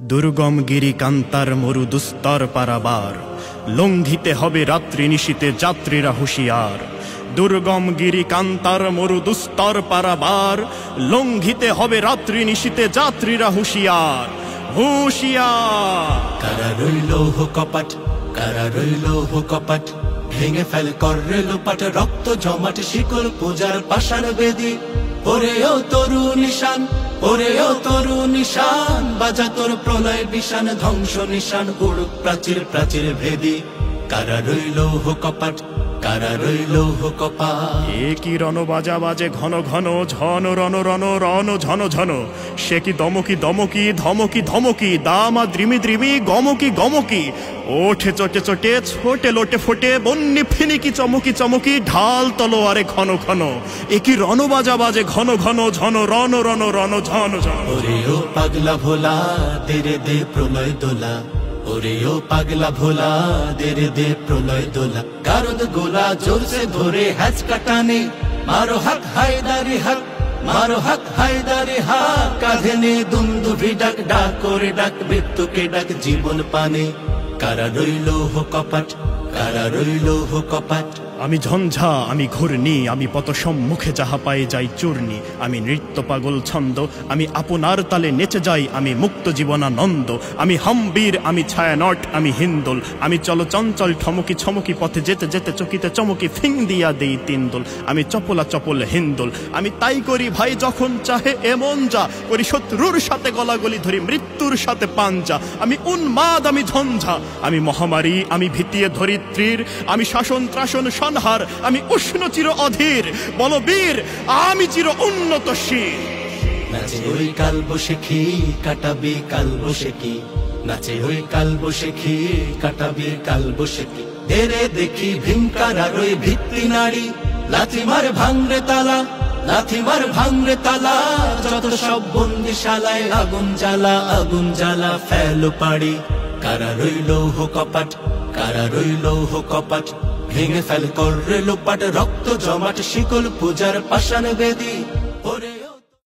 দুর্গম গিরি কান্তার মরু দুস্তর পারাবার, লঙ্ঘিতে হবে রাত্রি নিশীতে যাত্রীরা হুঁশিয়ার। দুর্গম গিরি কান্তার মরু দুস্তর পারাবার, লঙ্ঘিতে হবে রাত্রি নিশীতে যাত্রীরা হুঁশিয়ার হুঁশিয়ার। কারা রইল কপাট, কারা রইল কপাট, ভেঙে ফেল করে লোপাট, রক্ত জমাট শিকল পূজার পাষাণ বেদি। ওরে ও তরু নিশান, ওরে ও তরু নিশান, বাজা তোর প্রলয় বিশান, ধ্বংস নিশান উড়ুক প্রাচীর প্রাচীর ভেদি। কারা রইল কপাট, কারা রইল কপাট। এ কি রণ বাজা বাজে ঘন ঘন, ঝন রণ রণ রণ ঝন ঝন। সে কি দমকি দমকি ধমকি ধমকি, দামা দ্রিমি দ্রিমি গমকি গমকি। ওঠে চটে চটে ছোটে লোটে ফোটে, বন্যি ফিনিকি চমকি চমকি, ঢাল তলোয়ারে ঘন ঘন। এ কি রণ বাজা বাজে ঘন ঘন, ঝন রণ রণ রণ ঝন ঝন। ওরে ও পাগলা ভোলা, তেরে দে প্রলয় দোলা। ওরে ও পাগলা ভোলা, দেরে দে প্রলয় দোলা। গারদ গোলা জোরসে ধরে হ্যাচ কাটানে, মারো হাক হায়দারি হাক, মারো হাক হায়দারি হাক। কাঁধে নে দুন্দুভি ডাক, ডাক করে ডাক মৃত্যুকে ডাক জীবন পানে। কারা রইল কপাট, কারা রইল কপাট। আমি ঝঞ্ঝা, আমি ঘূর্ণি, আমি পত সম্মুখে যাহা পাই যাই চূর্ণি। আমি নৃত্য পাগল ছন্দ, আমি আপনার তালে নেচে যাই, আমি মুক্ত জীবনানন্দ। আমি হাম্বীর, আমি ছায়ানট, আমি হিন্দোল। আমি চলো চঞ্চল ঠমকি ছমকি, পথে যেতে যেতে চকিতে চমকি ফিং দিয়া দেই তিনদোল। আমি চপলা চপল হিন্দোল, আমি তাই করি ভাই যখন চাহে এমন যা করি। শত্রুর সাথে গলাগলি ধরি, মৃত্যুর সাথে পাঞ্জা। আমি উন্মাদ, আমি ঝঞ্ঝা, আমি মহামারী, আমি ভীতিয়ে ধরিত্রীর। আমি শাসন ত্রাসন হার, আমি উষ্ণ চির অধীর বলবীর, আমি চির উন্নত শির। নাচে ওই কাল বসেখি, কাটাবি কাল বসেখি। নাচে ওই কাল বসেখি, কাটাবি কাল বসেখি। দেরে দেখি ভীমকারার ওই ভিত্তি নারী, লাথি মার ভাঙরে তালা, লাথি মার ভাঙরে তালা। যত সব বন্দিশালায় আগুন জ্বালা, আগুন জ্বালা ফেলো পাড়ি। কারা রইল কপাট, কারা রইল কপাট, ভেঙে ফেল করে লোপাট, রক্ত জমাট শিকল পূজার পাষাণ বেদি।